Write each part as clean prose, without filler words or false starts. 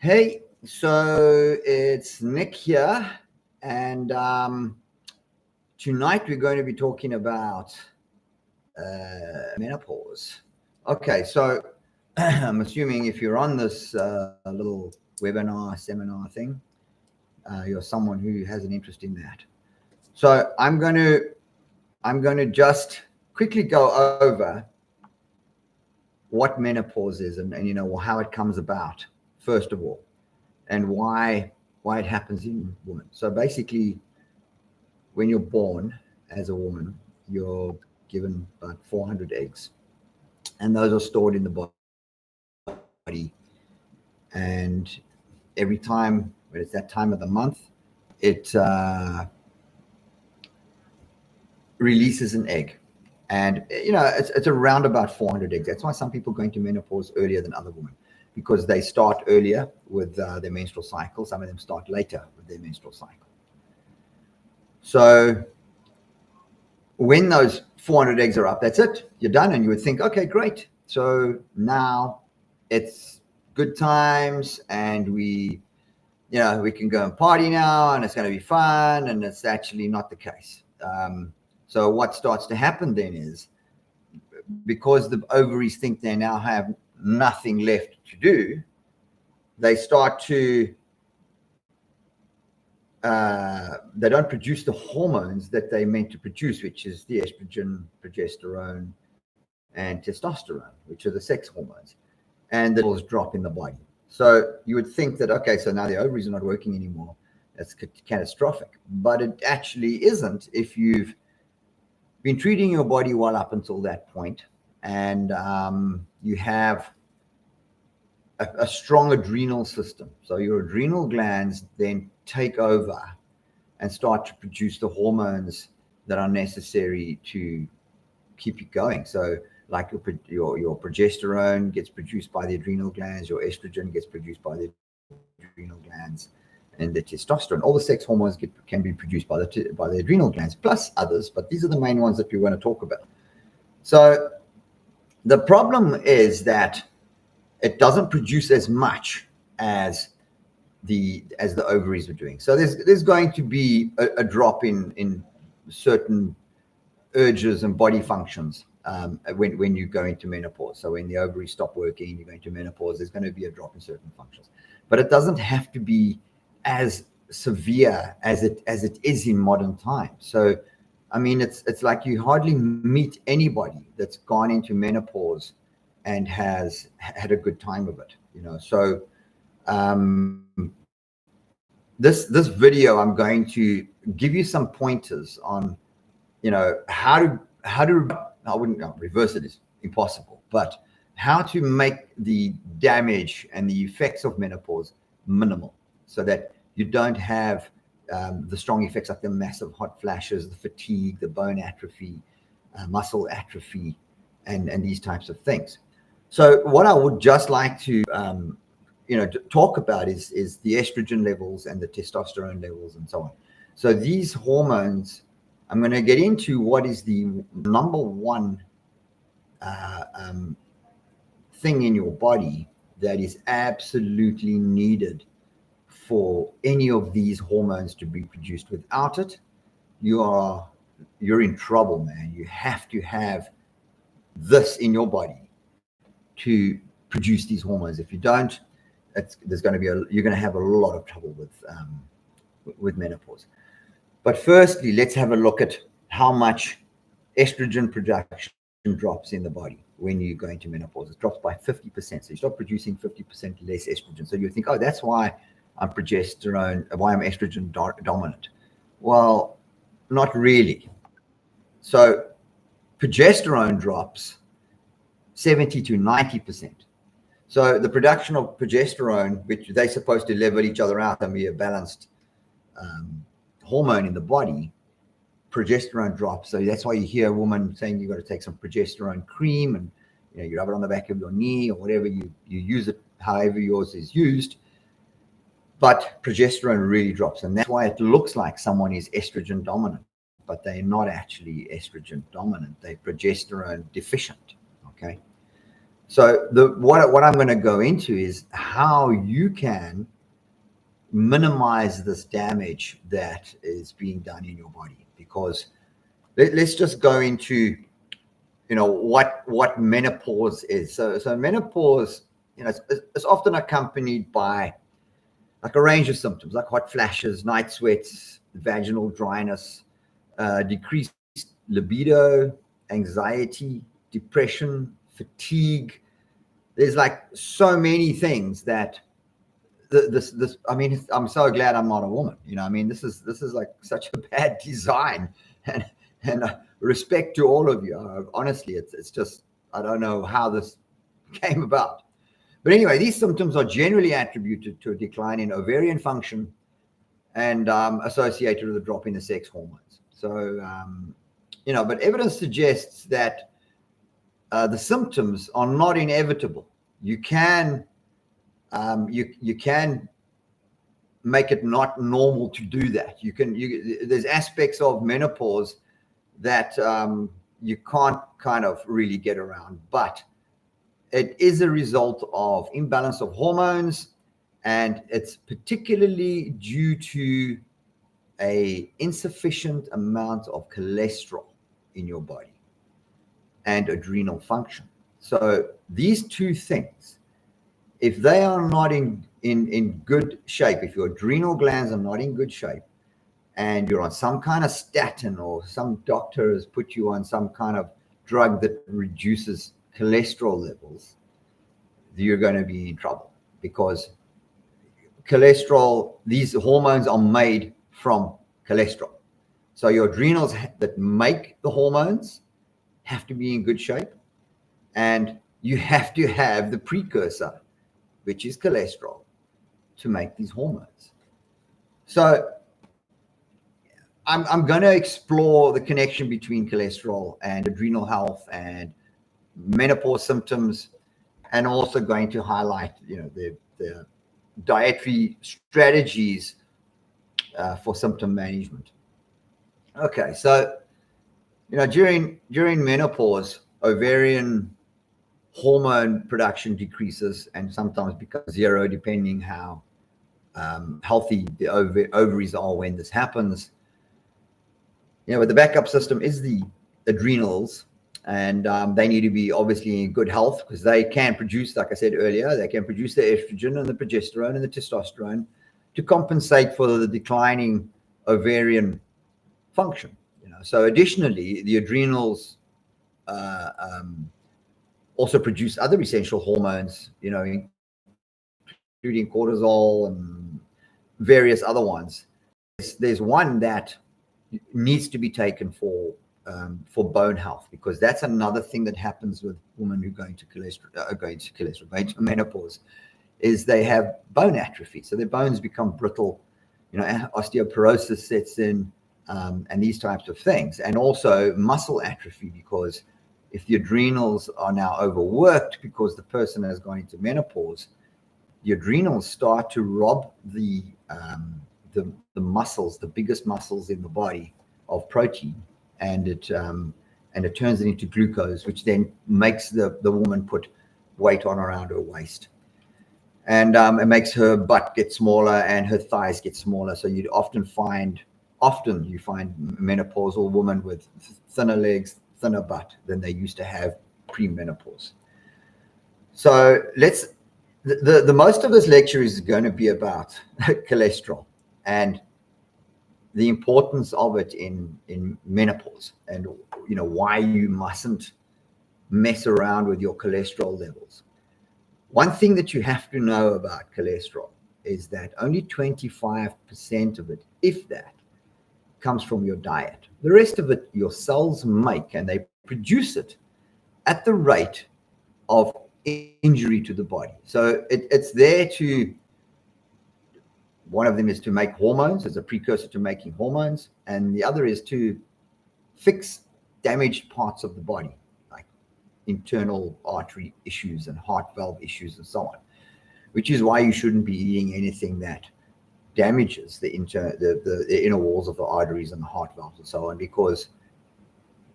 Hey, so it's Nick here, and tonight we're going to be talking about menopause. Okay, so I'm assuming if you're on this little webinar, seminar thing, you're someone who has an interest in that. So I'm going to just quickly go over what menopause is and how it comes about, first of all, and why it happens in women. So basically, when you're born as a woman, you're given about 400 eggs, and those are stored in the body. And every time when it's that time of the month, it releases an egg. And it's around about 400 eggs. That's why some people go into menopause earlier than other women, because they start earlier with their menstrual cycle. Some of them start later with their menstrual cycle. So when those 400 eggs are up, that's it. You're done. And you would think, okay, great. So now it's good times, and we can go and party now, and it's going to be fun. And it's actually not the case. So what starts to happen then is, because the ovaries think they now have nothing left to do, they start to they don't produce the hormones that they're meant to produce, which is the estrogen, progesterone, and testosterone, which are the sex hormones, and the levels drop in the body. So you would think that, okay, so now the ovaries are not working anymore. That's catastrophic, but it actually isn't if you've been treating your body well up until that point, and you have a strong adrenal system. So your adrenal glands then take over and start to produce the hormones that are necessary to keep you going. So like your progesterone gets produced by the adrenal glands, your estrogen gets produced by the adrenal glands, and the testosterone. All the sex hormones can be produced by the adrenal glands, plus others, but these are the main ones that we want to talk about. So the problem is that it doesn't produce as much as the ovaries are doing. So there's going to be a drop in certain urges and body functions when you go into menopause. So when the ovaries stop working, you go into menopause, there's going to be a drop in certain functions. But it doesn't have to be as severe as it is in modern times. So I mean, it's like you hardly meet anybody that's gone into menopause and has had a good time of it, So this video, I'm going to give you some pointers on, how to I wouldn't reverse it, is impossible, but how to make the damage and the effects of menopause minimal, so that you don't have the strong effects like the massive hot flashes, the fatigue, the bone atrophy, muscle atrophy, and these types of things. So what I would just like to talk about is the estrogen levels and the testosterone levels and so on. So these hormones, I'm going to get into what is the number one thing in your body that is absolutely needed for any of these hormones to be produced. Without it, you're in trouble, man. You have to have this in your body to produce these hormones. If you don't, you're going to have a lot of trouble with menopause. But firstly, let's have a look at how much estrogen production drops in the body when you go into menopause. It drops by 50%. So you start producing 50% less estrogen. So you think, oh, that's why I'm estrogen dominant. Well, not really. So progesterone drops 70 to 90%. So the production of progesterone, which they're supposed to level each other out and be a balanced hormone in the body, progesterone drops. So that's why you hear a woman saying you got to take some progesterone cream, and you rub it on the back of your knee or whatever, you use it however yours is used. But progesterone really drops, and that's why it looks like someone is estrogen dominant, but they're not actually estrogen dominant. They're progesterone deficient. Okay. So what I'm going to go into is how you can minimize this damage that is being done in your body. Because let's just go into, what menopause is. So menopause, it's often accompanied by like a range of symptoms, like hot flashes, night sweats, vaginal dryness, decreased libido, anxiety, depression, fatigue. There's like so many things that this. I mean, I'm so glad I'm not a woman. I mean, this is like such a bad design, and respect to all of you. Honestly, it's just I don't know how this came about. But anyway, these symptoms are generally attributed to a decline in ovarian function and associated with a drop in the sex hormones. So, but evidence suggests that the symptoms are not inevitable. You can you can make it not normal to do that. There's aspects of menopause that you can't kind of really get around, but it is a result of imbalance of hormones, and it's particularly due to a insufficient amount of cholesterol in your body and adrenal function. So these two things, if they are not in good shape, if your adrenal glands are not in good shape, and you're on some kind of statin, or some doctor has put you on some kind of drug that reduces cholesterol levels, you're going to be in trouble. Because cholesterol, these hormones are made from cholesterol. So your adrenals that make the hormones have to be in good shape, and you have to have the precursor, which is cholesterol, to make these hormones. So I'm going to explore the connection between cholesterol and adrenal health and menopause symptoms, and also going to highlight, the dietary strategies for symptom management. Okay, so during menopause, ovarian hormone production decreases and sometimes becomes zero, depending how healthy the ovaries are when this happens. But the backup system is the adrenals, and they need to be obviously in good health, because they can produce, like I said earlier, they can produce the estrogen and the progesterone and the testosterone to compensate for the declining ovarian function. So additionally, the adrenals also produce other essential hormones, including cortisol and various other ones. There's one that needs to be taken for bone health, because that's another thing that happens with women who going to menopause, is they have bone atrophy. So their bones become brittle, osteoporosis sets in, and these types of things, and also muscle atrophy, because if the adrenals are now overworked because the person has gone into menopause, the adrenals start to rob the muscles, the biggest muscles in the body, of protein, and it turns it into glucose, which then makes the woman put weight on around her waist, and it makes her butt get smaller and her thighs get smaller. So you find menopausal women with thinner legs, thinner butt than they used to have pre-menopause. So the most of this lecture is going to be about cholesterol and the importance of it in menopause, and why you mustn't mess around with your cholesterol levels. One thing that you have to know about cholesterol is that only 25% of it, if that, comes from your diet. The rest of it your cells make, and they produce it at the rate of injury to the body. So it's there to, one of them is to make hormones as a precursor to making hormones, and the other is to fix damaged parts of the body, like internal artery issues and heart valve issues and so on, which is why you shouldn't be eating anything that damages the inner walls of the arteries and the heart valves and so on, because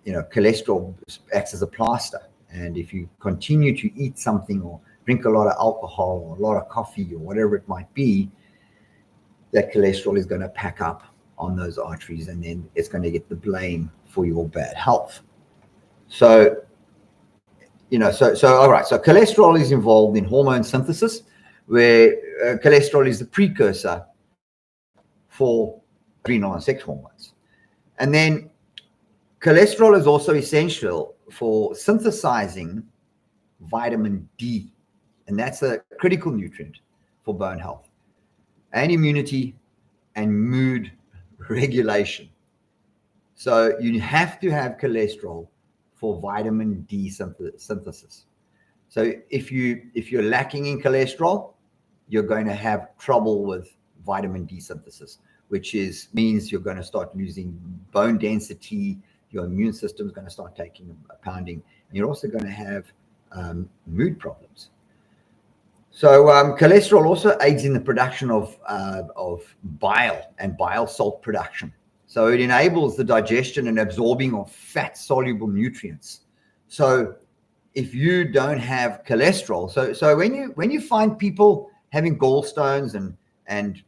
cholesterol acts as a plaster, And if you continue to eat something or drink a lot of alcohol or a lot of coffee or whatever it might be, that cholesterol is going to pack up on those arteries, and then it's going to get the blame for your bad health. So, all right. So cholesterol is involved in hormone synthesis, where cholesterol is the precursor for adrenal and sex hormones. And then cholesterol is also essential for synthesizing vitamin D, and that's a critical nutrient for bone health and immunity and mood regulation. So you have to have cholesterol for vitamin D synthesis. So if you're lacking in cholesterol, you're going to have trouble with vitamin D synthesis, which means you're going to start losing bone density. Your immune system is going to start taking a pounding, and you're also going to have mood problems. So cholesterol also aids in the production of bile and bile salt production. So it enables the digestion and absorbing of fat-soluble nutrients. So if you don't have cholesterol, so when you find people having gallstones and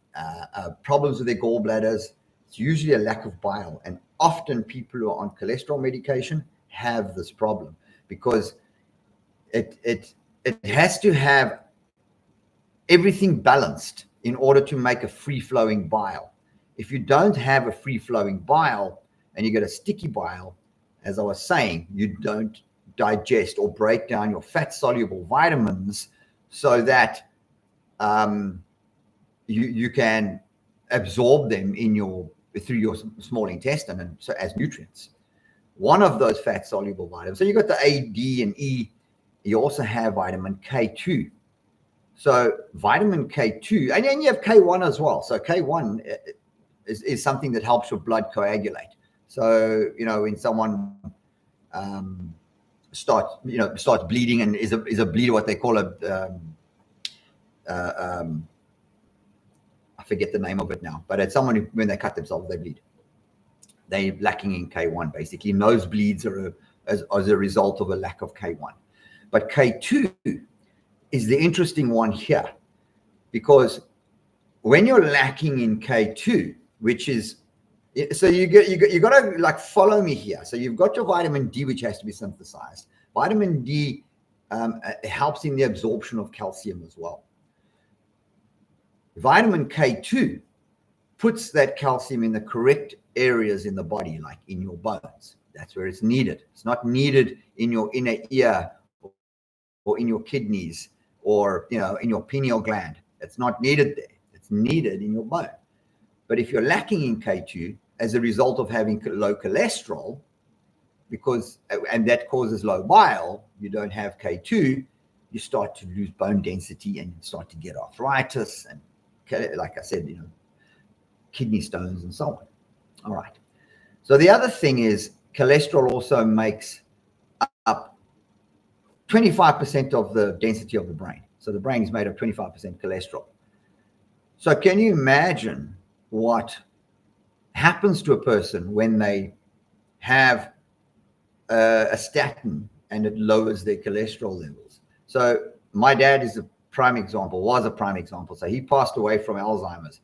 problems with their gallbladders, it's usually a lack of bile. And often people who are on cholesterol medication have this problem because it has to have everything balanced in order to make a free-flowing bile. If you don't have a free-flowing bile and you get a sticky bile, as I was saying, you don't digest or break down your fat-soluble vitamins so that you can absorb them through your small intestine and so as nutrients. One of those fat-soluble vitamins. So you got the A, D, and E. You also have vitamin K2. So vitamin K2, and then you have K1 as well. So K1 is something that helps your blood coagulate. So when someone starts bleeding and is a bleeder, what they call I forget the name of it now, but it's someone who, when they cut themselves, they bleed. They're lacking in K1, basically. Nosebleeds are as a result of a lack of K1. But K2 is the interesting one here, because when you're lacking in K2, which is, so you got to like follow me here. So you've got your vitamin D, which has to be synthesized. Vitamin D helps in the absorption of calcium as well. Vitamin K2 puts that calcium in the correct areas in the body, like in your bones. That's where it's needed. It's not needed in your inner ear or in your kidneys or in your pineal gland. It's not needed there. It's needed in your bone. But if you're lacking in K2 as a result of having low cholesterol, and that causes low bile, you don't have K2, you start to lose bone density and you start to get arthritis and, like I said, kidney stones and so on. All right. So the other thing is cholesterol also makes up 25% of the density of the brain. So the brain is made of 25% cholesterol. So can you imagine what happens to a person when they have a statin and it lowers their cholesterol levels? So my dad is was a prime example. So he passed away from Alzheimer's.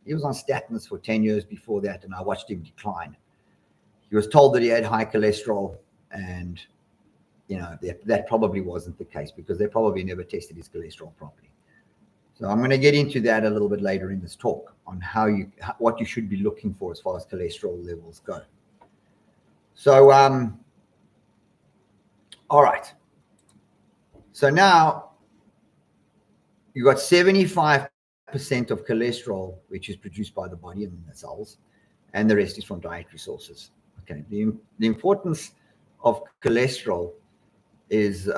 He was on statins for 10 years before that, and I watched him decline. He was told that he had high cholesterol, and that probably wasn't the case because they probably never tested his cholesterol properly. So I'm going to get into that a little bit later in this talk on what you should be looking for as far as cholesterol levels go. So, all right. So now you got 75% of cholesterol, which is produced by the body and the cells, and the rest is from dietary sources. Okay. The importance of cholesterol is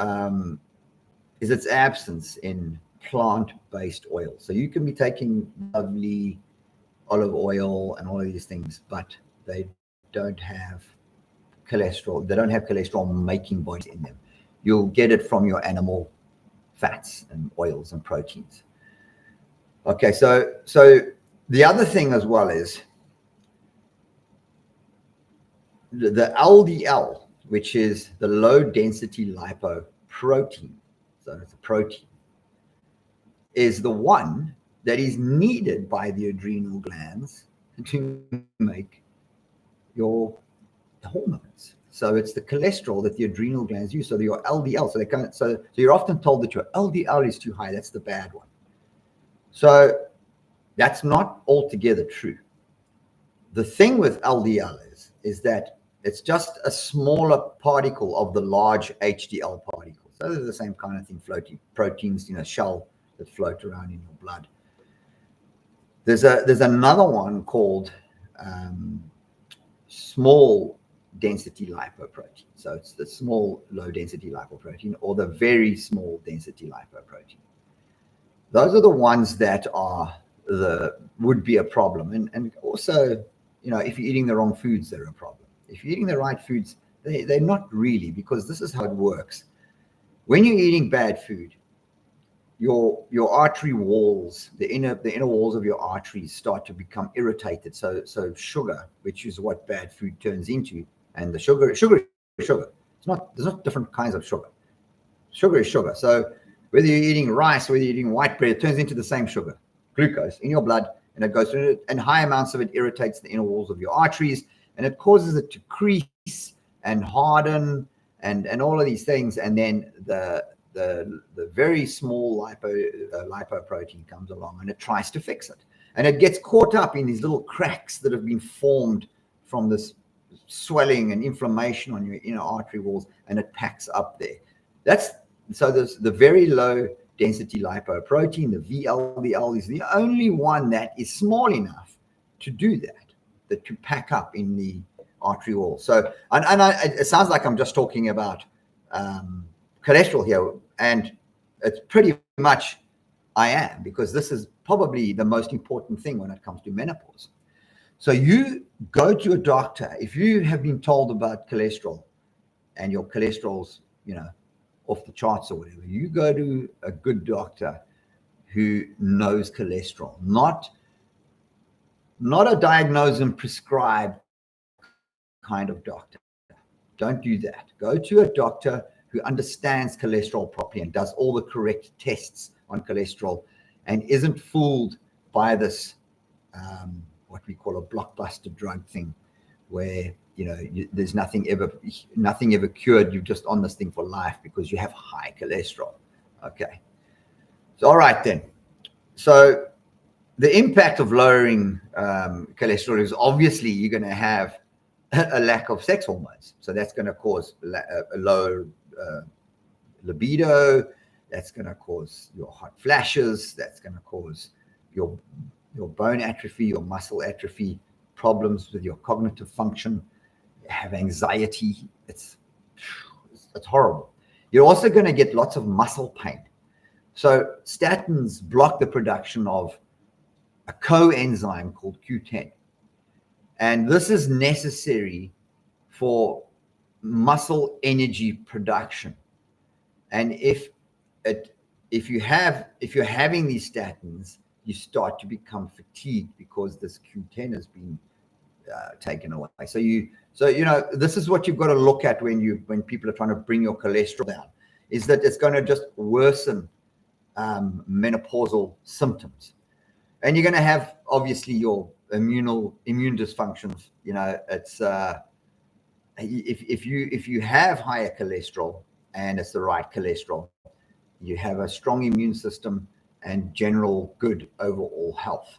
its absence in plant-based oil. So you can be taking lovely olive oil and all of these things, but they don't have cholesterol. They don't have cholesterol making bodies in them. You'll get it from your animal fats and oils and proteins. Okay, so the other thing as well is the LDL, which is the low density lipoprotein, so it's a protein, is the one that is needed by the adrenal glands to make your hormones. So it's the cholesterol that the adrenal glands use. So your LDL. So you're often told that your LDL is too high. That's the bad one. So that's not altogether true. The thing with LDL is that it's just a smaller particle of the large HDL particles. So they're the same kind of thing, floating proteins, shell that float around in your blood. There's another one called small density lipoprotein. So it's the small low density lipoprotein or the very small density lipoprotein. Those are the ones that would be a problem. And also, if you're eating the wrong foods, they're a problem. If you're eating the right foods, they're not really, because this is how it works. When you're eating bad food, your artery walls, the inner walls of your arteries start to become irritated. So sugar, which is what bad food turns into, and the sugar is sugar. There's not different kinds of sugar. Sugar is sugar. So whether you're eating rice, whether you're eating white bread, it turns into the same sugar, glucose, in your blood, and it goes through it, and high amounts of it irritates the inner walls of your arteries, and it causes it to crease and harden and all of these things. And then the very small lipoprotein comes along and it tries to fix it. And it gets caught up in these little cracks that have been formed from this swelling and inflammation on your inner artery walls, and it packs up there. So there's the very low density lipoprotein, the VLDL, is the only one that is small enough to do that to pack up in the artery wall. So, it sounds like I'm just talking about cholesterol here, and it's pretty much I am, because this is probably the most important thing when it comes to menopause. So you go to a doctor if you have been told about cholesterol and your cholesterol's off the charts or whatever. You go to a good doctor who knows cholesterol, not a diagnose and prescribe kind of doctor. Don't do that. Go to a doctor who understands cholesterol properly and does all the correct tests on cholesterol and isn't fooled by this what we call a blockbuster drug thing, where there's nothing ever cured. You're just on this thing for life because you have high cholesterol. Okay. So all right then. So the impact of lowering cholesterol is obviously you're going to have a lack of sex hormones. So that's going to cause a low libido. That's going to cause your hot flashes. That's going to cause your bone atrophy, your muscle atrophy, problems with your cognitive function. You have anxiety. It's horrible. You're also going to get lots of muscle pain. So statins block the production of a coenzyme called Q10. And this is necessary for muscle energy production. And if you're having these statins, you start to become fatigued because this Q10 has been taken away. So this is what you've got to look at when people are trying to bring your cholesterol down, is that it's going to just worsen menopausal symptoms. And you're going to have obviously your immune dysfunctions. It's if you have higher cholesterol and it's the right cholesterol, you have a strong immune system and general good overall health.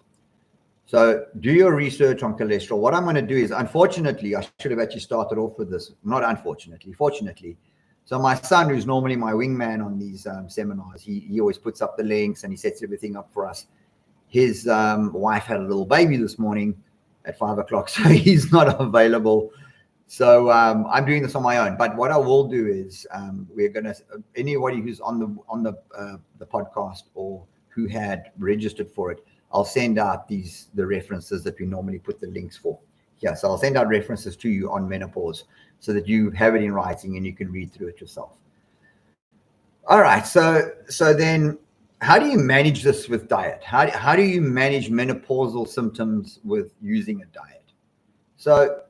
So do your research on cholesterol. What I'm going to do is, unfortunately, I should have actually started off with this. Not unfortunately, fortunately. So my son, who's normally my wingman on these seminars, he always puts up the links and he sets everything up for us. His wife had a little baby this morning at 5 o'clock, so he's not available. So I'm doing this on my own. But what I will do is we're going to, anybody who's on the podcast or who had registered for it, I'll send out the references that we normally put the links for. Yeah, so I'll send out references to you on menopause so that you have it in writing and you can read through it yourself. All right, so then how do you manage this with diet? How do you manage menopausal symptoms with using a diet? So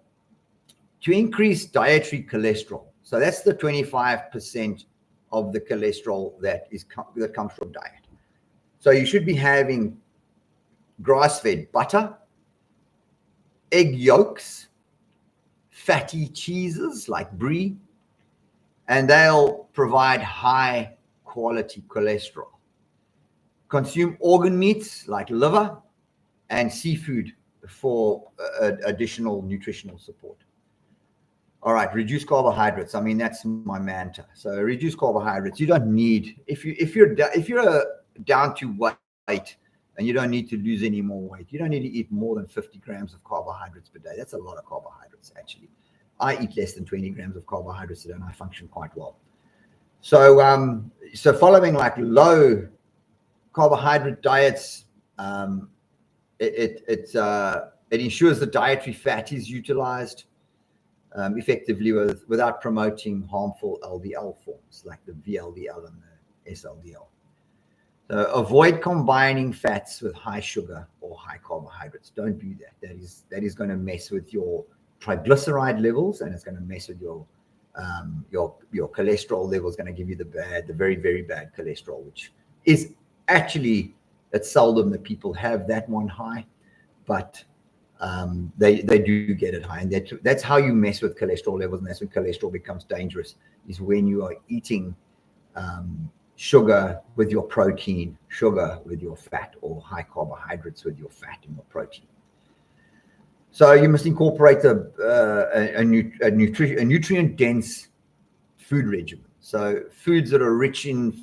to increase dietary cholesterol, So that's the 25% of the cholesterol that comes from diet. So you should be having grass-fed butter, egg yolks, fatty cheeses like brie, and they'll provide high quality cholesterol. Consume organ meats like liver and seafood for additional nutritional support. All right, reduce carbohydrates. I mean, that's my mantra. So reduce carbohydrates. You don't need, if you're down to weight and you don't need to lose any more weight, you don't need to eat more than 50 grams of carbohydrates per day. That's a lot of carbohydrates, actually. I eat less than 20 grams of carbohydrates a day, and I function quite well. So, so following like low carbohydrate diets, it ensures the dietary fat is utilized effectively without promoting harmful LDL forms like the VLDL and the SLDL. So avoid combining fats with high sugar or high carbohydrates. Don't do that. That is going to mess with your triglyceride levels, and it's going to mess with your cholesterol levels. Going to give you the very, very bad cholesterol, which is actually, it's seldom that people have that one high, but they do get it high, and that's how you mess with cholesterol levels, and that's when cholesterol becomes dangerous, is when you are eating sugar with your protein, sugar with your fat, or high carbohydrates with your fat and your protein. So you must incorporate a nutrient-dense food regimen. So foods that are rich in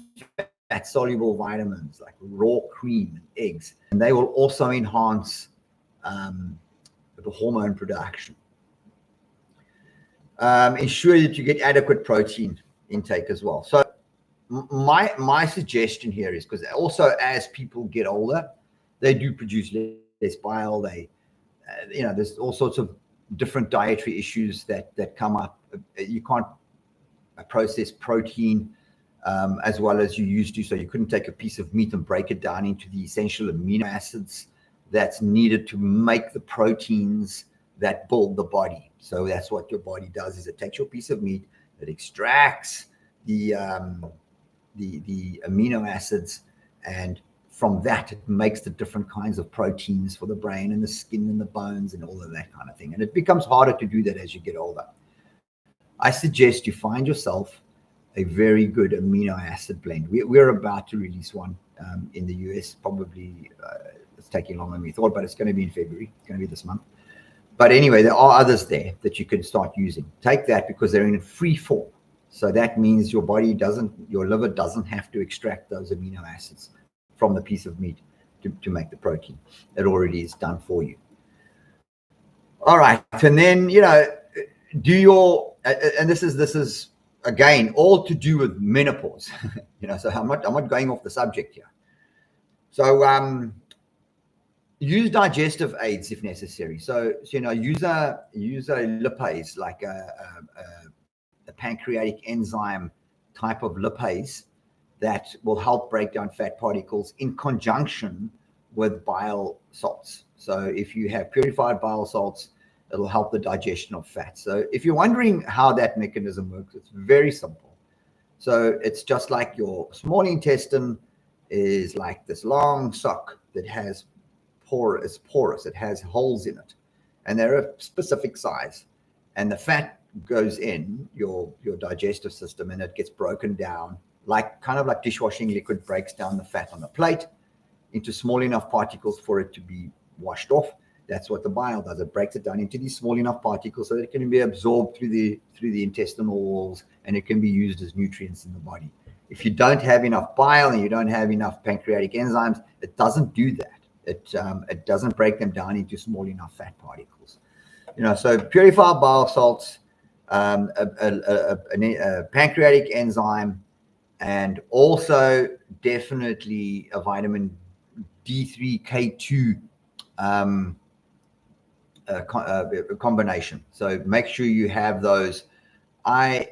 fat-soluble vitamins like raw cream and eggs, and they will also enhance the hormone production. Ensure that you get adequate protein intake as well. So my suggestion here is, because also as people get older, they do produce less bile. They, there's all sorts of different dietary issues that come up. You can't process protein as well as you used to. So you couldn't take a piece of meat and break it down into the essential amino acids that's needed to make the proteins that build the body. So that's what your body does, is it takes your piece of meat, it extracts the amino acids, and from that it makes the different kinds of proteins for the brain and the skin and the bones and all of that kind of thing. And it becomes harder to do that as you get older. I suggest you find yourself a very good amino acid blend. We're about to release one in the US, probably it's taking longer than we thought, but it's going to be in February. It's going to be this month. But anyway, there are others there that you can start using. Take that, because they're in free form. So that means your liver doesn't have to extract those amino acids from the piece of meat to make the protein. It already is done for you. All right. And then, do your, and this is again, all to do with menopause, so I'm not going off the subject here. So, use digestive aids if necessary. So use a lipase, like a pancreatic enzyme type of lipase that will help break down fat particles in conjunction with bile salts. So if you have purified bile salts, it'll help the digestion of fat. So if you're wondering how that mechanism works, it's very simple. So it's just like your small intestine is like this long sock that has porous. It has holes in it, and they're a specific size, and the fat goes in your digestive system, and it gets broken down kind of like dishwashing liquid breaks down the fat on a plate into small enough particles for it to be washed off. That's what the bile does. It breaks it down into these small enough particles so that it can be absorbed through the intestinal walls, and it can be used as nutrients in the body. If you don't have enough bile and you don't have enough pancreatic enzymes, it doesn't do that. It doesn't break them down into small enough fat particles. So purified bile salts, a pancreatic enzyme, and also definitely a vitamin D3K2 combination. So make sure you have those.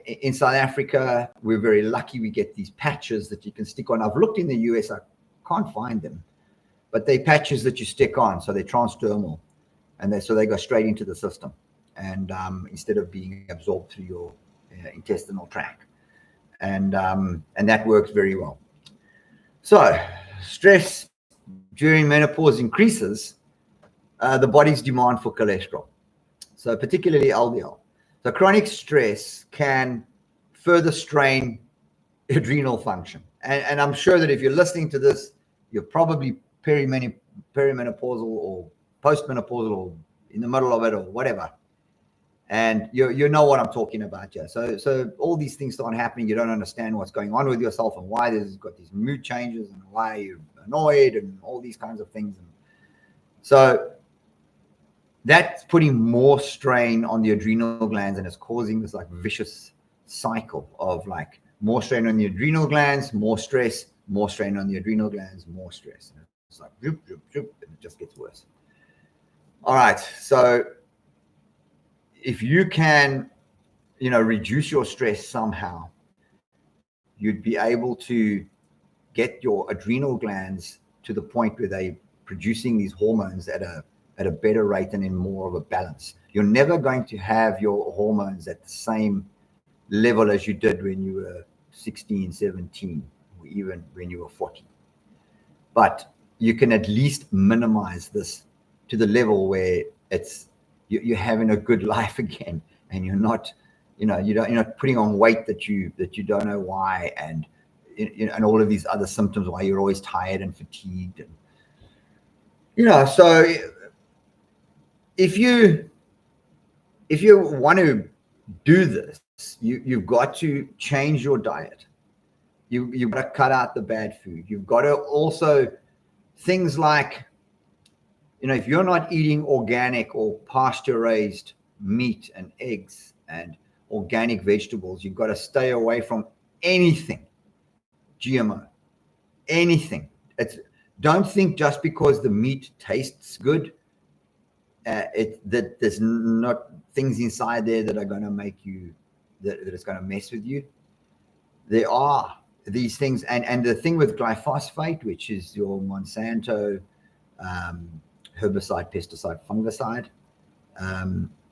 In South Africa, we're very lucky. We get these patches that you can stick on. I've looked in the US, I can't find them, but they're patches that you stick on. So they're transdermal, and so they go straight into the system. And instead of being absorbed through your intestinal tract, and that works very well. So stress during menopause increases the body's demand for cholesterol, so particularly LDL. So chronic stress can further strain adrenal function. And I'm sure that if you're listening to this, you're probably perimenopausal or postmenopausal or in the middle of it or whatever. And you know what I'm talking about, yeah. So all these things start happening. You don't understand what's going on with yourself and why there's got these mood changes and why you're annoyed and all these kinds of things. And so that's putting more strain on the adrenal glands, and it's causing this like vicious cycle of like more strain on the adrenal glands, more stress, more strain on the adrenal glands, more stress. And it's like droop, droop, droop, and it just gets worse. All right, so if you can, reduce your stress somehow, you'd be able to get your adrenal glands to the point where they're producing these hormones at a better rate and in more of a balance. You're never going to have your hormones at the same level as you did when you were 16, 17, or even when you were 40. But you can at least minimize this to the level where you're having a good life again, and you're not, you're not putting on weight that you don't know why, and and all of these other symptoms why you're always tired and fatigued, and so if you want to do this, you've got to change your diet. You've got to cut out the bad food. You've got to also things like, if you're not eating organic or pasture-raised meat and eggs and organic vegetables, you've got to stay away from anything GMO, anything. Don't think just because the meat tastes good, that there's not things inside there that are going to make you, that it's going to mess with you. There are these things, and the thing with glyphosate, which is your Monsanto herbicide, pesticide, fungicide,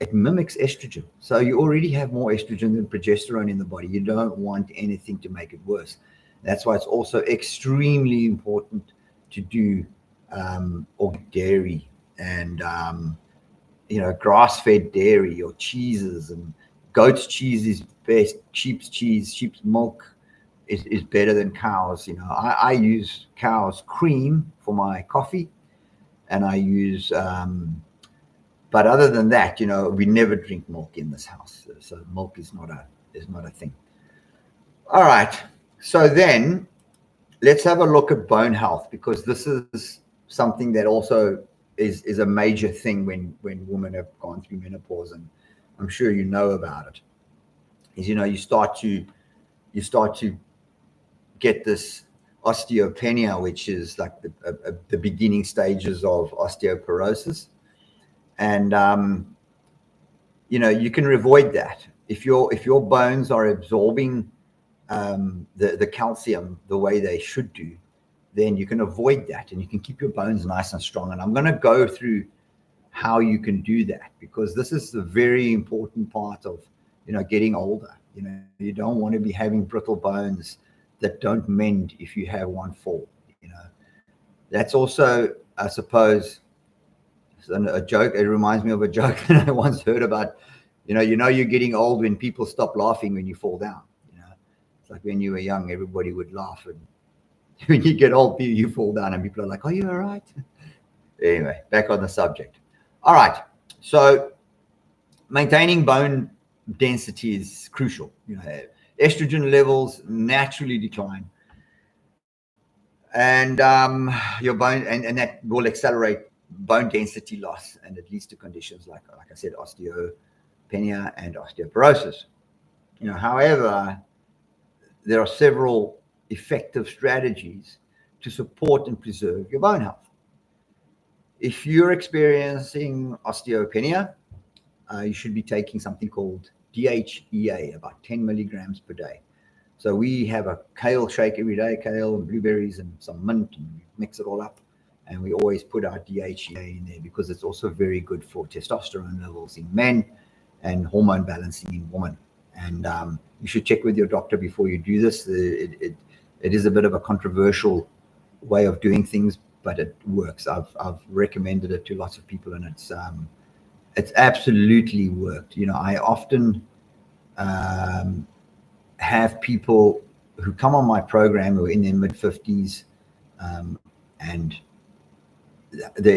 it mimics estrogen. So you already have more estrogen than progesterone in the body. You don't want anything to make it worse. That's why it's also extremely important to do organic dairy and grass-fed dairy or cheeses, and goat's cheese is best. Sheep's cheese, sheep's milk is better than cows. I use cow's cream for my coffee, and I use but other than that, we never drink milk in this house. So milk is not a thing. All right. So then let's have a look at bone health, because this is something that also is a major thing when women have gone through menopause, and I'm sure you know about it. Is you start to get this osteopenia, which is like the beginning stages of osteoporosis, and you can avoid that if your bones are absorbing the calcium the way they should do. Then you can avoid that, and you can keep your bones nice and strong. And I'm going to go through how you can do that, because this is a very important part of getting older. You don't want to be having brittle bones that don't mend if you have one fall. That's also, I suppose, a joke. It reminds me of a joke that I once heard about. You're getting old when people stop laughing when you fall down. It's like when you were young, everybody would laugh, and when you get old, you fall down and people are like, "Are you all right?" Anyway, back on the subject. All right. So maintaining bone density is crucial. Estrogen levels naturally decline, and your bone, and that will accelerate bone density loss, and it leads to conditions like I said, osteopenia and osteoporosis. However, there are several effective strategies to support and preserve your bone health. If you're experiencing osteopenia, you should be taking something called DHEA, about 10 milligrams per day. So we have a kale shake every day, kale and blueberries and some mint, and we mix it all up. And we always put our DHEA in there because it's also very good for testosterone levels in men and hormone balancing in women. And you should check with your doctor before you do this. It is a bit of a controversial way of doing things, but it works. I've recommended it to lots of people, and it's absolutely worked. I often have people who come on my program who are in their mid-50s, and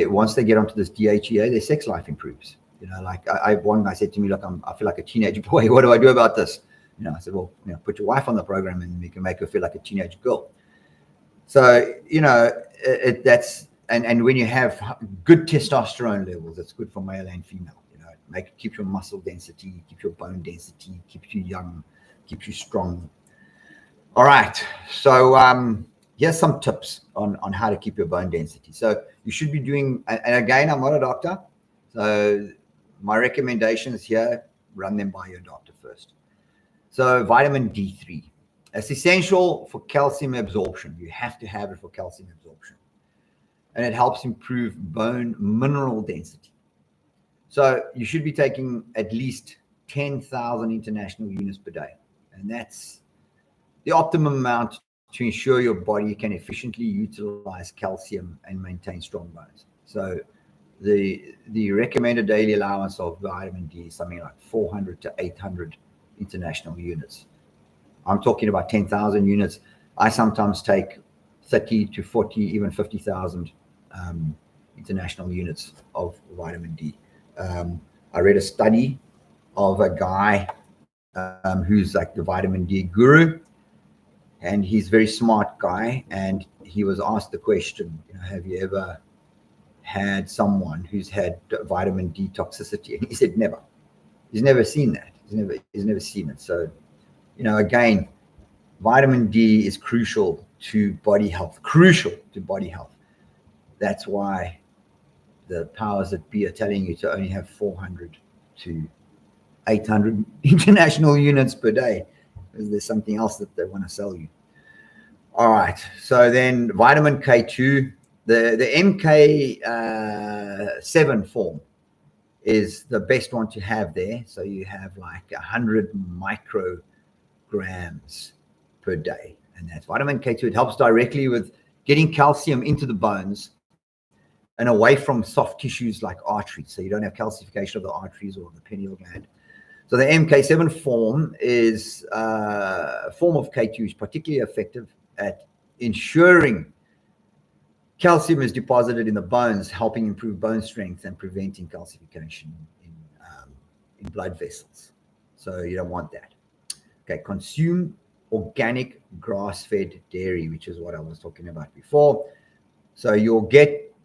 once they get onto this DHEA, their sex life improves. Like one guy said to me, look, I feel like a teenage boy. What do I do about this? I said, well, put your wife on the program and we can make her feel like a teenage girl. So, that's, and when you have good testosterone levels, it's good for male and female. Keep your muscle density, keep your bone density, keeps you young, keeps you strong. All right. So here's some tips on how to keep your bone density. So you should be doing, and again, I'm not a doctor, so my recommendations here, run them by your doctor first. So vitamin D3, it's essential for calcium absorption. You have to have it for calcium absorption. And it helps improve bone mineral density. So you should be taking at least 10,000 international units per day. And that's the optimum amount to ensure your body can efficiently utilize calcium and maintain strong bones. So the recommended daily allowance of vitamin D is something like 400 to 800 international units. I'm talking about 10,000 units. I sometimes take 30 to 40, even 50,000 international units of vitamin D. I read a study of a guy who's like the vitamin D guru, and he's a very smart guy. And he was asked the question, have you ever had someone who's had vitamin D toxicity? And he said, never. He's never seen that. He's never seen it. So, again, vitamin D is crucial to body health. That's why the powers that be are telling you to only have 400 to 800 international units per day, because there's something else that they want to sell you. All right. So then vitamin K2, the MK7 form is the best one to have there. So you have like 100 micrograms per day. And that's vitamin K2. It helps directly with getting calcium into the bones and away from soft tissues like arteries. So you don't have calcification of the arteries or the pineal gland. So the MK7 form is a form of K2 is particularly effective at ensuring calcium is deposited in the bones, helping improve bone strength and preventing calcification in blood vessels. So you don't want that. Okay, consume organic grass-fed dairy, which is what I was talking about before. So you'll get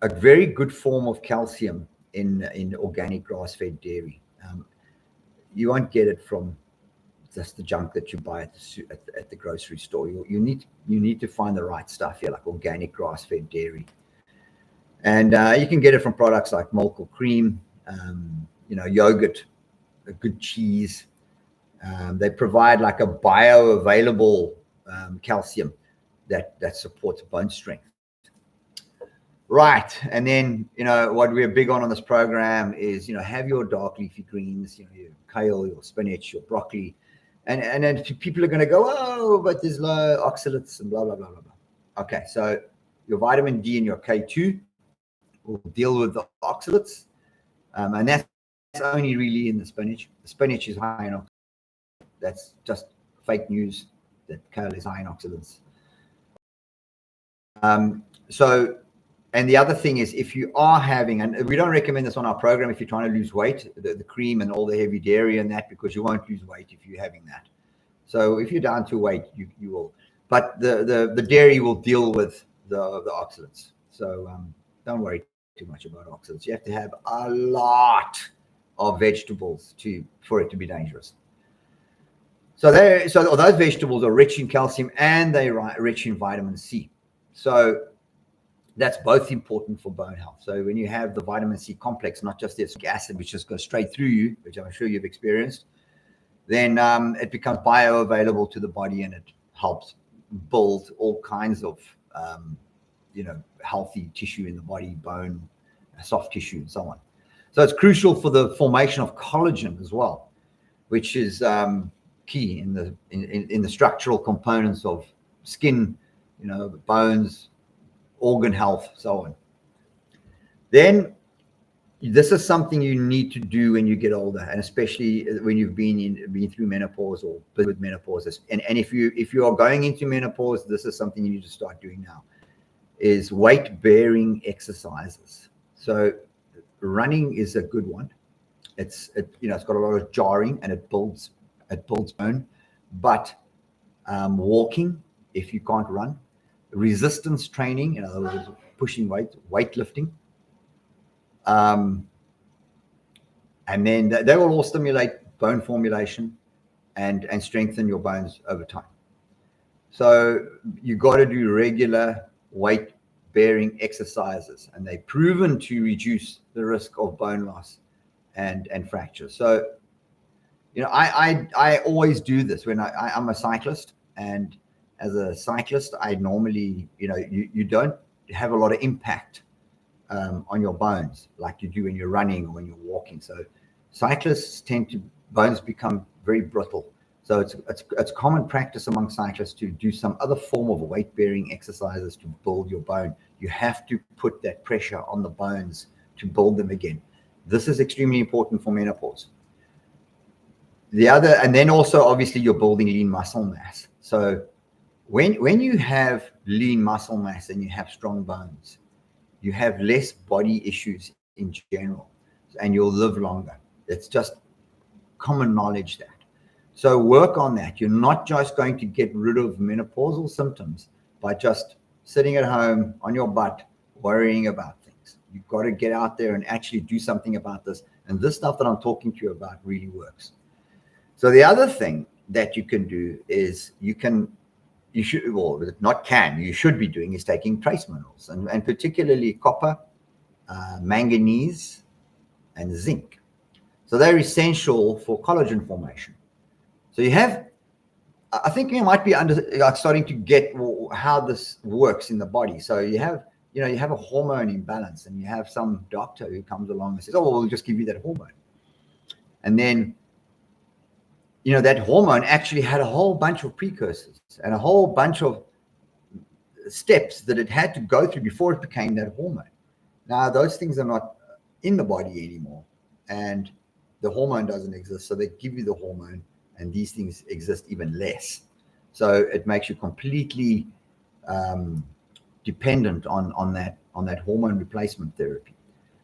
a very good form of calcium in organic grass-fed dairy. You won't get it from just the junk that you buy at the grocery store. You need to find the right stuff here, like organic grass-fed dairy. And you can get it from products like milk or cream, yogurt, a good cheese. They provide like a bioavailable calcium that supports bone strength. Right. And then, what we're big on this program is, have your dark leafy greens, your kale, your spinach, your broccoli. And then people are going to go, oh, but there's low oxalates and blah, blah, blah, blah, blah. Okay. So your vitamin D and your K2 will deal with the oxalates. And that's only really in the spinach. The spinach is high in oxalates. That's just fake news that kale is high in oxalates. And the other thing is, if you are having, and we don't recommend this on our program if you're trying to lose weight, the cream and all the heavy dairy and that, because you won't lose weight if you're having that. So if you're down to weight, you will. But the dairy will deal with the oxalates. So don't worry too much about oxalates. You have to have a lot of vegetables for it to be dangerous. So those vegetables are rich in calcium and they're rich in vitamin C. So that's both important for bone health. So when you have the vitamin C complex, not just the ascorbic acid, which just goes straight through you, which I'm sure you've experienced, then it becomes bioavailable to the body, and it helps build all kinds of, healthy tissue in the body, bone, soft tissue, and so on. So it's crucial for the formation of collagen as well, which is key in the structural components of skin, bones, organ health, so on. Then this is something you need to do when you get older, and especially when you've been through menopause or been with menopause. And if you are going into menopause, this is something you need to start doing now, is weight-bearing exercises. So running is a good one. It's got a lot of jarring and it builds bone, but walking, if you can't run, resistance training, in other words, pushing weightlifting. And then they will all stimulate bone formulation and strengthen your bones over time. So you got to do regular weight-bearing exercises, and they're proven to reduce the risk of bone loss and fractures. So, I always do this when I'm a cyclist, and as a cyclist, I normally, you don't have a lot of impact on your bones like you do when you're running or when you're walking. So cyclists bones become very brittle. So it's common practice among cyclists to do some other form of weight-bearing exercises to build your bone. You have to put that pressure on the bones to build them again. This is extremely important for menopause. And then also obviously you're building lean muscle mass. So when you have lean muscle mass and you have strong bones, you have less body issues in general, and you'll live longer. It's just common knowledge that. So work on that. You're not just going to get rid of menopausal symptoms by just sitting at home on your butt worrying about things. You've got to get out there and actually do something about this. And this stuff that I'm talking to you about really works. So the other thing that you can do is you should be doing is taking trace minerals, and particularly copper, manganese, and zinc. So they're essential for collagen formation. So I think you might be starting to get how this works in the body. So you have a hormone imbalance, and you have some doctor who comes along and says, "Oh, well, we'll just give you that hormone," and then that hormone actually had a whole bunch of precursors and a whole bunch of steps that it had to go through before it became that hormone. Now, those things are not in the body anymore, and the hormone doesn't exist. So they give you the hormone, and these things exist even less. So it makes you completely dependent on that hormone replacement therapy.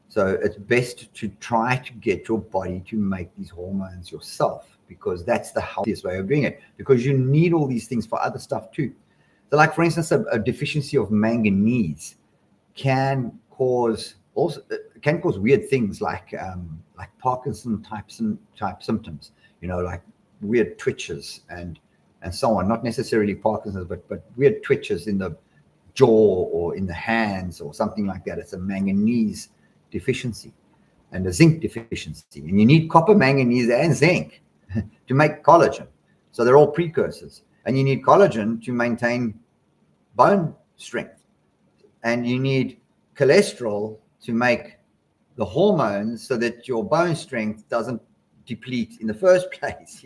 So it's best to try to get your body to make these hormones yourself, because that's the healthiest way of doing it, because you need all these things for other stuff too. So like, for instance, a deficiency of manganese can cause weird things like Parkinson type symptoms, like weird twitches and so on. Not necessarily Parkinson's, but weird twitches in the jaw or in the hands or something like that. It's a manganese deficiency and a zinc deficiency, and you need copper, manganese, and zinc to make collagen. So they're all precursors, and you need collagen to maintain bone strength, and you need cholesterol to make the hormones so that your bone strength doesn't deplete in the first place.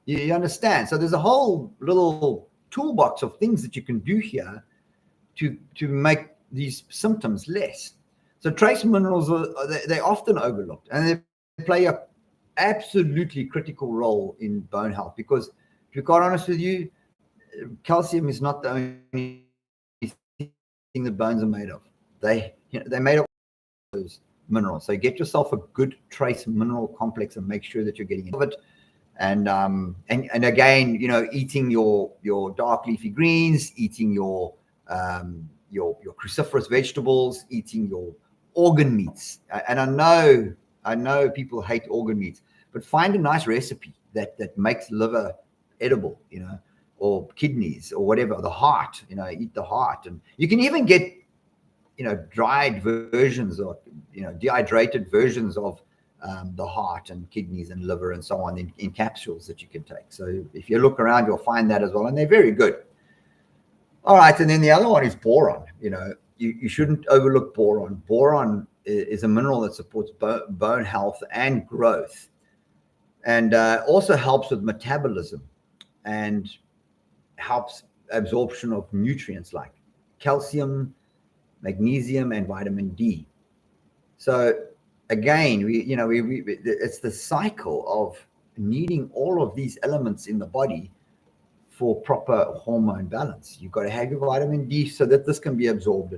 You understand? So there's a whole little toolbox of things that you can do here to make these symptoms less. So trace minerals they're often overlooked, and they play a absolutely critical role in bone health, because, to be quite honest with you, calcium is not the only thing that bones are made of. They're made of those minerals. So get yourself a good trace mineral complex and make sure that you're getting enough of it. And again, eating your dark leafy greens, eating your cruciferous vegetables, eating your organ meats. And I know people hate organ meats, but find a nice recipe that makes liver edible, or kidneys or whatever, the heart, eat the heart. And you can even get, dried versions or, dehydrated versions of the heart and kidneys and liver and so on in capsules that you can take. So if you look around, you'll find that as well, and they're very good. All right, and then the other one is boron. You shouldn't overlook boron. Boron is a mineral that supports bone health and growth. and also helps with metabolism and helps absorption of nutrients like calcium, magnesium, and vitamin D. So again, it's the cycle of needing all of these elements in the body for proper hormone balance. You've got to have your vitamin D so that this can be absorbed.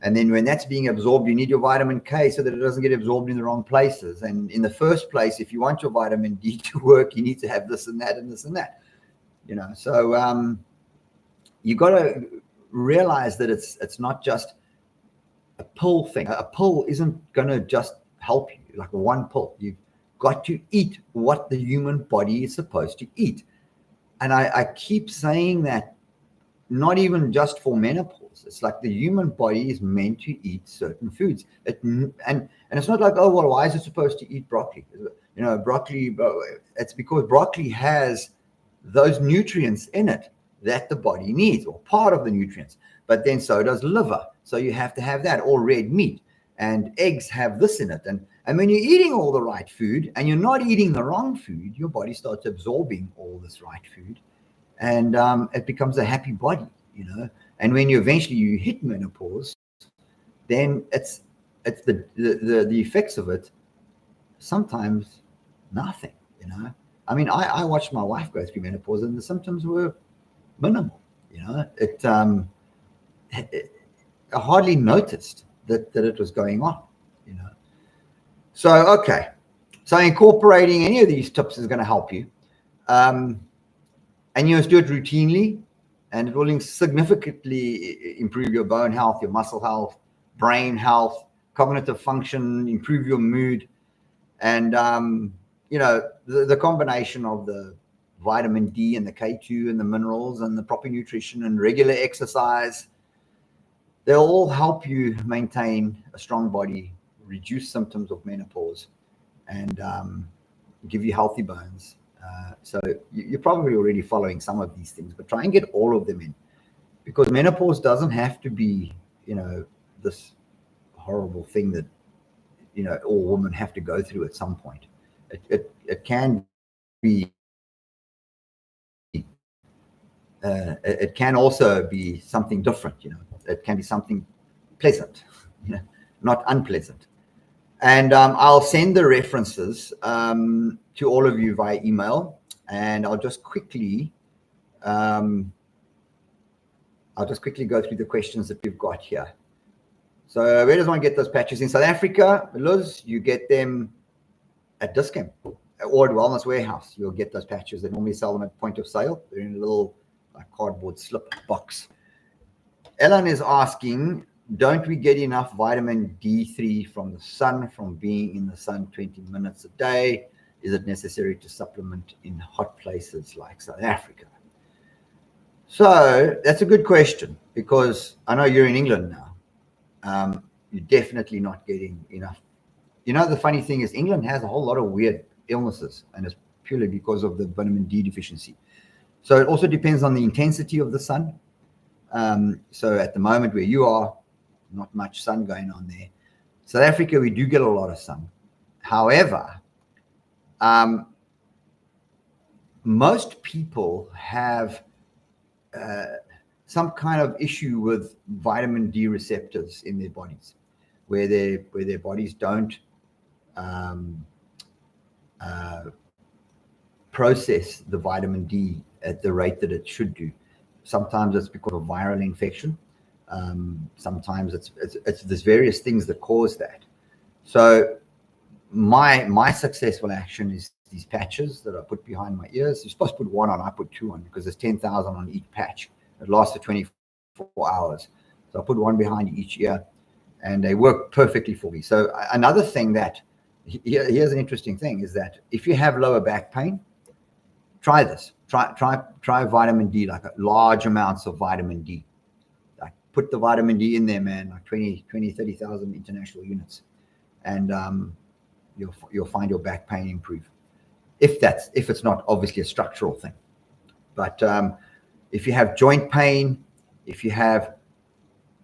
And then when that's being absorbed, you need your vitamin K so that it doesn't get absorbed in the wrong places. And in the first place, if you want your vitamin D to work, you need to have this and that and this and that. So you got to realize that it's not just a pill thing. A pill isn't going to just help you, like one pill. You've got to eat what the human body is supposed to eat. And I keep saying that, not even just for menopause. It's like the human body is meant to eat certain foods. And it's not like, oh, well, why is it supposed to eat broccoli? Broccoli, it's because broccoli has those nutrients in it that the body needs, or part of the nutrients. But then so does liver. So you have to have that, or red meat. And eggs have this in it. And when you're eating all the right food and you're not eating the wrong food, your body starts absorbing all this right food. And it becomes a happy body, And when you eventually hit menopause, then it's the effects of it, sometimes nothing, I mean, I watched my wife go through menopause and the symptoms were minimal, I hardly noticed that it was going on, So, okay. So incorporating any of these tips is going to help you. And you must do it routinely, and it will significantly improve your bone health, your muscle health, brain health, cognitive function, improve your mood. And, the combination of the vitamin D and the K2 and the minerals and the proper nutrition and regular exercise, they'll all help you maintain a strong body, reduce symptoms of menopause, and give you healthy bones. So you're probably already following some of these things, but try and get all of them in, because menopause doesn't have to be, this horrible thing that, all women have to go through at some point. It can be, it can also be something different, It can be something pleasant, not unpleasant. And I'll send the references to all of you via email, and I'll just quickly go through the questions that we've got here. So where does one get those patches? In South Africa, Luz, you get them at Discount or at Wellness Warehouse. You'll get those patches. They normally sell them at point of sale. They're in a little cardboard slip box. Ellen is asking, don't we get enough vitamin D3 from the sun, from being in the sun 20 minutes a day? Is it necessary to supplement in hot places like South Africa? So that's a good question, because I know you're in England now. You're definitely not getting enough. The funny thing is England has a whole lot of weird illnesses, and it's purely because of the vitamin D deficiency. So it also depends on the intensity of the sun. So at the moment where you are, not much sun going on there. South Africa, we do get a lot of sun. However, most people have some kind of issue with vitamin D receptors in their bodies, where their bodies don't process the vitamin D at the rate that it should do. Sometimes it's because of viral infection. Sometimes it's there's various things that cause that. So my successful action is these patches that I put behind my ears. You're supposed to put one on, I put two on, because there's 10,000 on each patch. It lasts for 24 hours. So I put one behind each ear, and they work perfectly for me. So another thing here's an interesting thing, is that if you have lower back pain, try this. Try vitamin D, like large amounts of vitamin D. Like put the vitamin D in there, man, like 30,000 international units. And you'll find your back pain improve. If it's not obviously a structural thing. But if you have joint pain, if you have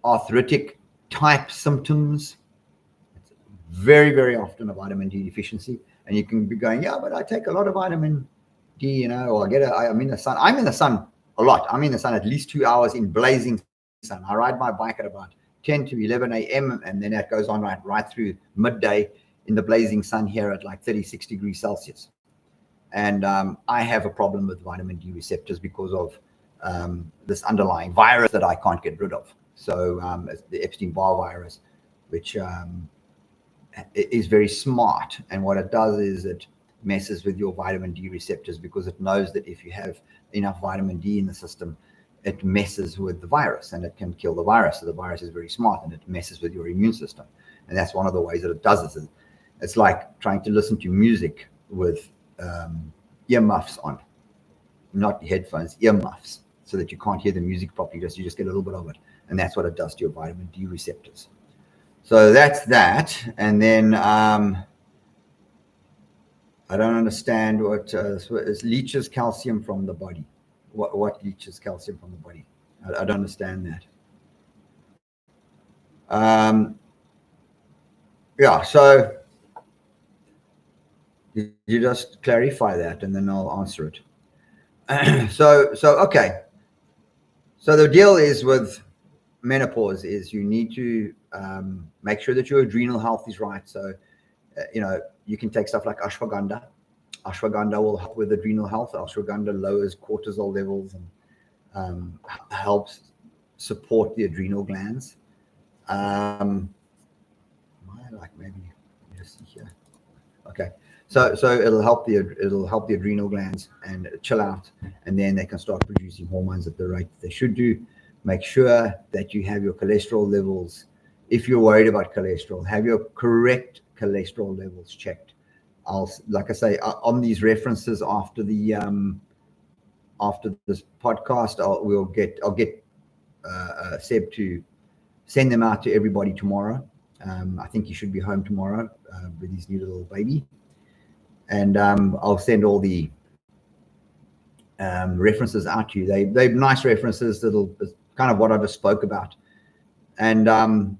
arthritic type symptoms, it's very, very often a vitamin D deficiency. And you can be going, yeah, but I take a lot of vitamin D, or I'm in the sun. I'm in the sun a lot. I'm in the sun at least 2 hours in blazing sun. I ride my bike at about 10 to 11 a.m. and then that goes on right through midday in the blazing sun here at like 36 degrees Celsius. And I have a problem with vitamin D receptors because of this underlying virus that I can't get rid of. So it's the Epstein-Barr virus, which is very smart. And what it does is it messes with your vitamin D receptors because it knows that if you have enough vitamin D in the system, it messes with the virus and it can kill the virus. So the virus is very smart and it messes with your immune system. And that's one of the ways that it does it. It's like trying to listen to music with earmuffs on, not headphones, earmuffs, so that you can't hear the music properly. You just get a little bit of it. And that's what it does to your vitamin D receptors. So that's that. And then I don't understand what leaches calcium from the body. What leaches calcium from the body? I don't understand that. Yeah, so you just clarify that and then I'll answer it. So okay. So the deal is with menopause is you need to make sure that your adrenal health is right. So, you can take stuff like ashwagandha. Ashwagandha will help with adrenal health. Ashwagandha lowers cortisol levels and helps support the adrenal glands. Maybe just see here. Okay, so it'll help the adrenal glands and chill out, and then they can start producing hormones at the rate they should do. Make sure that you have your cholesterol levels. If you're worried about cholesterol, have your correct cholesterol levels checked. Like I say, on these references after this podcast, I'll get Seb to send them out to everybody tomorrow. I think he should be home tomorrow with his new little baby, and I'll send all the references out to you. They're nice references that'll kind of what I just spoke about, and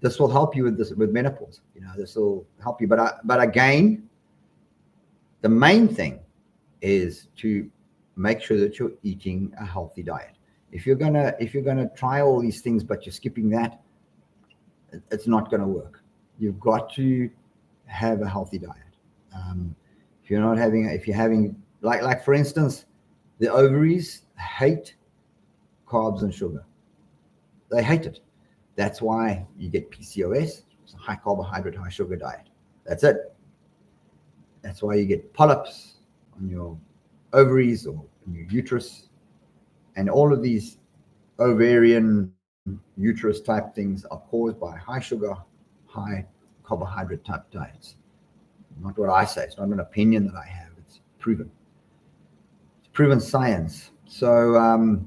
this will help you with menopause. This will help you. But again, the main thing is to make sure that you're eating a healthy diet. If you're gonna try all these things but you're skipping that, it's not going to work. You've got to have a healthy diet. If you're having like for instance, the ovaries hate carbs and sugar. They hate it. That's why you get PCOS. It's a high carbohydrate, high sugar diet. That's it. That's why you get polyps on your ovaries or in your uterus, and all of these ovarian uterus type things are caused by high sugar, high carbohydrate type diets. Not what I say. It's not an opinion that I have. It's proven. It's proven science. So,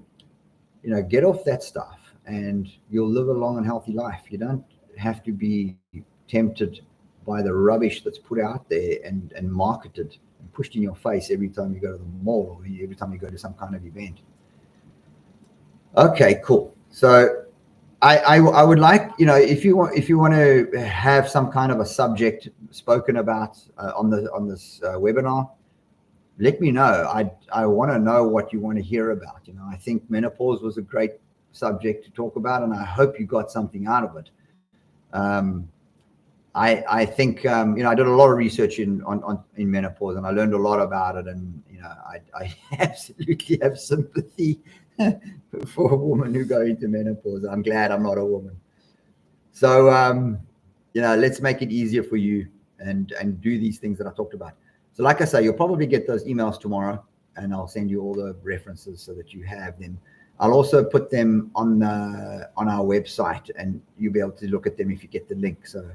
get off that stuff and you'll live a long and healthy life. You don't have to be tempted by the rubbish that's put out there and marketed and pushed in your face every time you go to the mall or every time you go to some kind of event. Okay, cool. So I would like, if you want to have some kind of a subject spoken about on this webinar, let me know. I want to know what you want to hear about. I think menopause was a great subject to talk about, and I hope you got something out of it. I think I did a lot of research in menopause, and I learned a lot about it, and I absolutely have sympathy for a woman who go into menopause. I'm glad I'm not a woman. So let's make it easier for you and do these things that I talked about. So like I say, you'll probably get those emails tomorrow, and I'll send you all the references so that you have them. I'll also put them on our website, and you'll be able to look at them if you get the link. So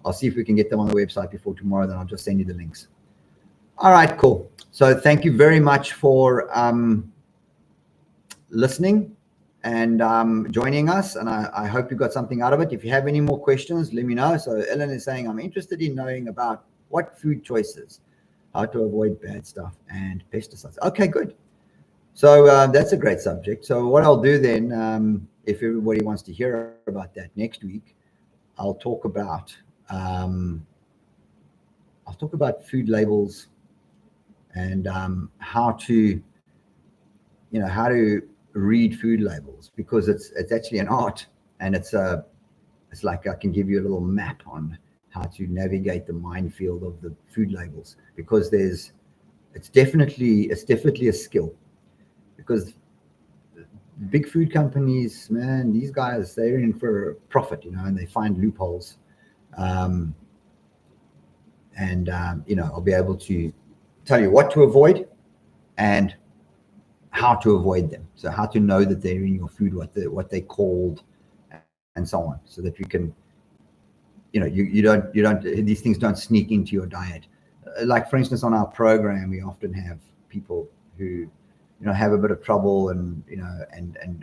I'll see if we can get them on the website before tomorrow. Then I'll just send you the links. All right, cool. So thank you very much for listening and joining us. And I hope you got something out of it. If you have any more questions, let me know. So Ellen is saying, I'm interested in knowing about what food choices, how to avoid bad stuff and pesticides. Okay, good. So that's a great subject. So what I'll do then, if everybody wants to hear about that next week, I'll talk about I'll talk about food labels and how to read food labels, because it's actually an art, and it's like I can give you a little map on how to navigate the minefield of the food labels, because it's definitely a skill, because big food companies, man, these guys, they're in for profit, and they find loopholes. I'll be able to tell you what to avoid and how to avoid them. So how to know that they're in your food, what they called, and so on, so that you can, you don't these things don't sneak into your diet. Like for instance, on our program, we often have people who have a bit of trouble, and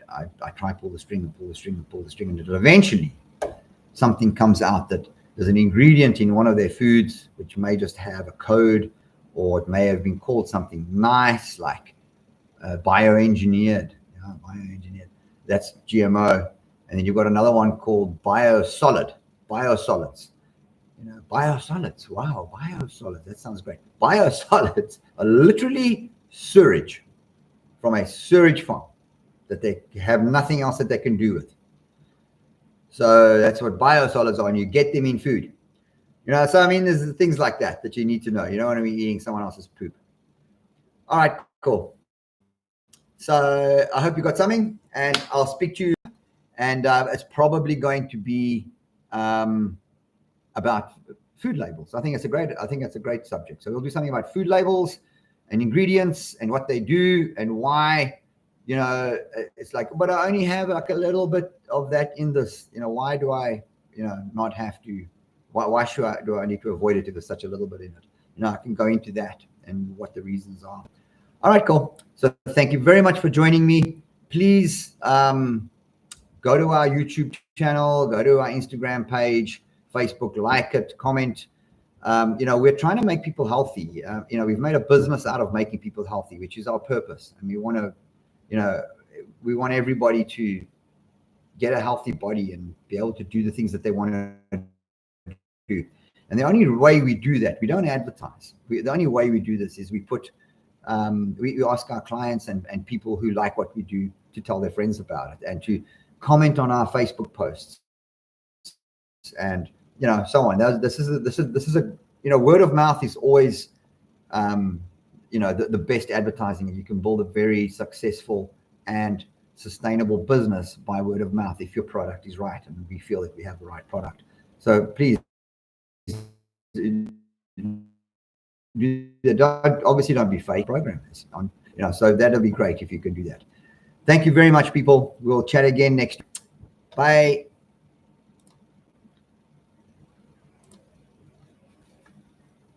I try pull the string, and eventually something comes out that there's an ingredient in one of their foods which may just have a code, or it may have been called something nice like bioengineered. That's GMO. And then you've got another one called biosolids. Biosolids. Wow, biosolids. That sounds great. Biosolids are literally sewage from a sewage farm that they have nothing else that they can do with. So that's what biosolids are, and you get them in food. So I mean, there's things like that you need to know. You don't want to be eating someone else's poop. All right, cool. So I hope you got something, and I'll speak to you. And it's probably going to be about food labels. I think that's a great subject. So we'll do something about food labels and ingredients and what they do and why. It's like, but I only have like a little bit of that in this. Why do I, not have to? Why do I need to avoid it if there's such a little bit in it? I can go into that and what the reasons are. All right, cool. So thank you very much for joining me. Please go to our YouTube channel, go to our Instagram page, Facebook, like it, comment. We're trying to make people healthy. We've made a business out of making people healthy, which is our purpose. And we want everybody to get a healthy body and be able to do the things that they want to do. And the only way we do that, we don't advertise. The only way we do this is we put, we ask our clients and people who like what we do to tell their friends about it and to comment on our Facebook posts and so on. This is a word of mouth is always the best advertising. You can build a very successful and sustainable business by word of mouth if your product is right and we feel that we have the right product. So please don't be fake programmers so that'll be great if you can do that. Thank you very much, people. We'll chat again next. Bye.